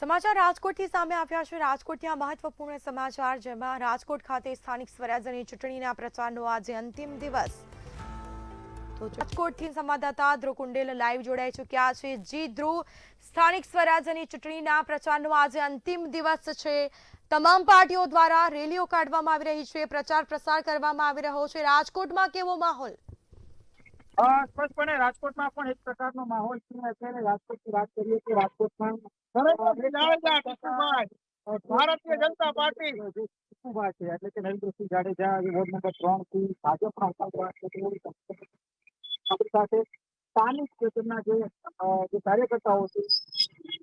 સમાચાર રાજકોટથી સામે આવ્યા છે। રાજકોટના મહત્વપૂર્ણ સમાચાર, જેમાં રાજકોટ ખાતે સ્થાનિક સ્વરાજ્યની ચૂંટણીના પ્રચારનો આજે અંતિમ દિવસ। તો રાજકોટથી સંવાદદાતા ધ્રુવ કુંડેલ લાઈવ જોડાઈ ચૂક્યા છે। જી ધ્રુવ, સ્થાનિક સ્વરાજ્યની ચૂંટણીના પ્રચારનો આજે અંતિમ દિવસ છે। તમામ પાર્ટીઓ દ્વારા રેલીઓ કાઢવામાં આવી રહી છે, પ્રચાર પ્રસાર કરવામાં આવી રહ્યો છે। રાજકોટમાં કેવો માહોલ? સ્પષ્ટપણે રાજકોટમાં પણ એક પ્રકારનો માહોલ છે। અત્યારે રાજકોટની વાત કરીએ તો રાજકોટમાં ભારતીય જનતા પાર્ટી ટીકુભાઈ છે, એટલે કે નરેન્દ્રસિંહ જાડેજા વોર્ડ નંબર 3 થી ભાજપના આપણી સાથે સ્થાનિક ક્ષેત્રના જે કાર્યકર્તાઓ છે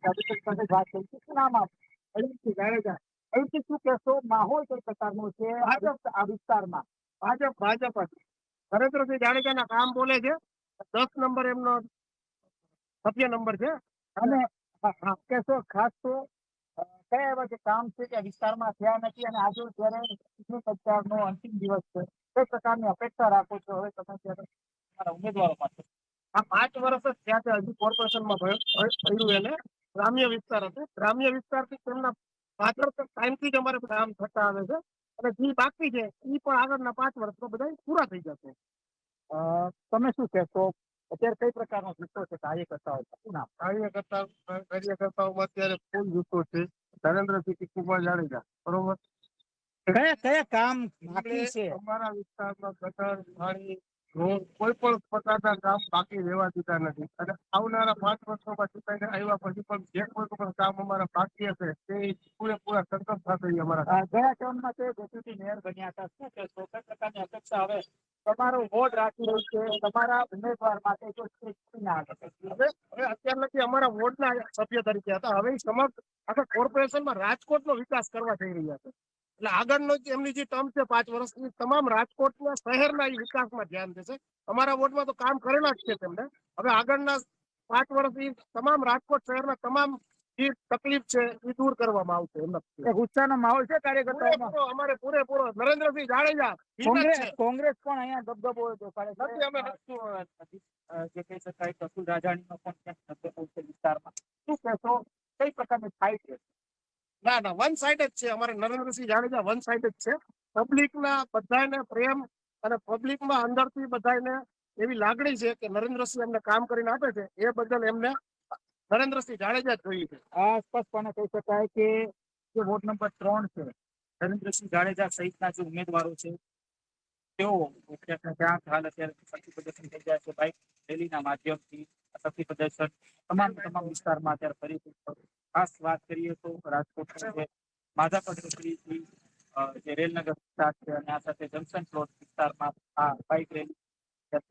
સાથે વાત કરી છે। શું નામ આપ? અયુબસિંહ જાડેજા। અયુબસિંહ, શું કહેશો, માહોલ કઈ પ્રકારનો છે આ વિસ્તારમાં? ભાજપ નરેન્દ્રસિંહ જાડેજાના કામ બોલે છે। 10 નંબર એમનો સભ્ય નંબર છે। અને કહેશો ખાસ તો કયા એવા જે કામ છે કે વિસ્તારમાં થયા નથી, અને આજે જયારે ચૂંટણી પ્રચારનો અંતિમ દિવસ છે, કઈ પ્રકારની અપેક્ષા રાખો છો હવે તમે ત્યારે તમારા ઉમેદવારો માટે? આ 5 વર્ષ જ થયા છે, હજુ કોર્પોરેશનમાં થયું એને ગ્રામ્ય વિસ્તાર હતો। ગ્રામ્ય વિસ્તારથી તેમના પાછળ ટાઈમથી જ અમારે કામ થતા આવે છે, અને જે બાકી છે એ પણ આગળના 5 વર્ષમાં બધા પૂરા થઈ જશે। તમે શું કહેશો, અત્યારે કઈ પ્રકારનો જુસ્સો છે કાર્યકર્તાઓ? શું નામ? કાર્યકર્તાઓમાં અત્યારે ફૂલ જુસ્સો છે। નરેન્દ્રસિંહ ટીકુભાઈ જાડેજા, બરોબર। કયા કામ બાકી છે અમારા વિસ્તારમાં? ગટર, પાણી, રોડ, કોઈ પણ પ્રકારના કામ બાકી રહેવા દીધા નથી, અને આવનારા 5 વર્ષોમાં ચૂંટાઈને આવ્યા પછી પણ જે કોઈ પણ કામ અમારા બાકી હશે તે પૂરેપૂરા સંકલ્પ સાથે અમારા ગયા ટર્મમાં તે ડેપ્યુટી મેયર બન્યા હતા। શું કહેશો, કઈ પ્રકારની અપેક્ષા હવે તમારો વોટ રાખી રહ્યું છે તમારા ઉમેદવાર માટે? જો હવે અત્યાર નથી અમારા વોર્ડના સભ્ય તરીકે હતા, હવે સમગ્ર આખા કોર્પોરેશનમાં રાજકોટનો વિકાસ કરવા જઈ રહ્યા છે। એટલે આગળનો એમની જે ટર્મ છે 5 વર્ષની, તમામ રાજકોટના શહેરના વિકાસમાં ધ્યાન દેશે। અમારા વોર્ડમાં તો કામ કરેલા જ છે તેમને, હવે આગળના 5 વર્ષની તમામ રાજકોટ શહેરના તમામ જે તકલીફ છે એ દૂર કરવામાં આવશે। ગુસ્સાનો માહોલ છે કાર્યકર્તાઓમાં? અમારે પૂરેપૂરો નરેન્દ્રસિંહ જાડેજા। કોંગ્રેસ પણ અહીંયા દબદબો નથી, અમે જે કહી શકાય કસુલ રાજાણીનો પણ દબદબો છે વિસ્તારમાં। શું કહેશો, કઈ પ્રકારની ફાઇટ છે? ના, વન સાઇડ જ છે। અમારે નરેન્દ્રસિંહ જાડેજા વન સાઇડ જ છે। પબ્લિકના બધાને પ્રેમ અને પબ્લિકમાં અંદરથી બધાને એવી લાગણી છે કે નરેન્દ્રસિંહ એમને કામ કરીને આપે છે, એ બદલ એમને નરેન્દ્રસિંહ જાડેજા જ જોઈએ છે। સ્પષ્ટપણે કહી શકાય કે જે વોર્ડ નંબર 3 છે, નરેન્દ્રસિંહ જાડેજા સહિતના જે ઉમેદવારો છે તેઓ ક્યાંક હાલ અત્યારે શક્તિ પ્રદર્શન થઈ જાય છે, બાઇક રેલીના માધ્યમથી શક્તિ પ્રદર્શન તમામ વિસ્તારમાં અત્યારે ફરી ખાસ વાત કરીએ તો રાજકોટ માધાપર ચોકડીથી જે રેલનગર વિસ્તાર છે અને આ સાથે જંકશન પ્લોટ વિસ્તારમાં આ બાઇક રેલી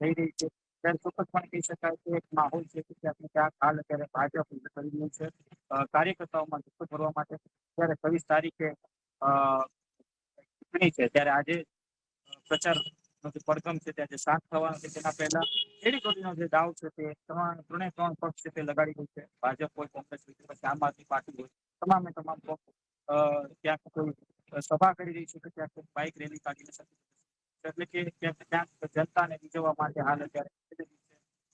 થઈ રહી છે, ત્યારે ચોક્કસપણે કહી શકાય કે એક માહોલ છે કે ક્યાંક હાલ અત્યારે ભાજપ કરી રહ્યું છે કાર્યકર્તાઓમાં જુસ્સો ભરવા માટે। ત્યારે 23 તારીખે ચૂંટણી છે, ત્યારે આજે પ્રચાર પડગમ છે ત્યાં જે શાંત થવાનું છે તેના પહેલા એડીચોટીનો જે દાવ છે તે ત્રણે ત્રણ પક્ષ છે તે લગાડી રહ્યું છે। ભાજપ હોય, કોંગ્રેસ હોય, પછી આમ આદમી પાર્ટી હોય, તમામે તમામ પક્ષ ક્યાંક કોઈ સભા કરી રહી છે કે ક્યાંક બાઇક રેલી કાઢી શકે, એટલે કે ક્યાંક જનતાને રીઝવવા માટે હાલ અત્યારે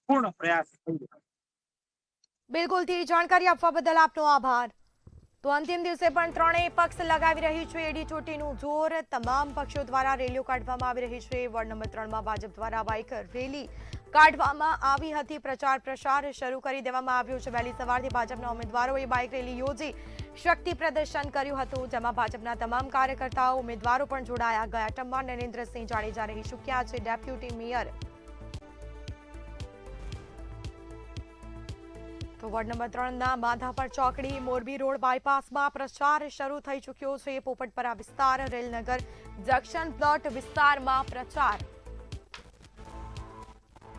પૂર્ણ પ્રયાસ થઈ રહ્યો છે। બિલકુલથી જાણકારી આપવા બદલ આપનો આભાર। તો અંતિમ દિવસે પણ ત્રણેય પક્ષ લગાવી રહી છે એડીચોટીનું જોર। તમામ પક્ષો દ્વારા રેલીઓ કાઢવામાં આવી રહી છે। વોર્ડ નંબર 3માં ભાજપ દ્વારા બાઇક રેલી કાઢવામાં આવી હતી। પ્રચાર પ્રસાર શરૂ કરી દેવામાં આવ્યો છે। વહેલી સવારથી ભાજપના ઉમેદવારોએ બાઇક રેલી યોજી શક્તિ પ્રદર્શન કર્યું હતું, જેમાં ભાજપના તમામ કાર્યકર્તાઓ ઉમેદવારો પણ જોડાયા। ગયા ટર્મમાં નરેન્દ્રસિંહ જાડેજા રહી ચૂક્યા છે ડેપ્યુટી મેયર। તો વોર્ડ નંબર 3ના માધાપર ચોકડી મોરબી રોડ બાયપાસમાં પ્રચાર શરૂ થઈ ચૂક્યો છે। પોપટપરા વિસ્તાર, રેલનગર જંકશન પ્લોટ વિસ્તારમાં પ્રચાર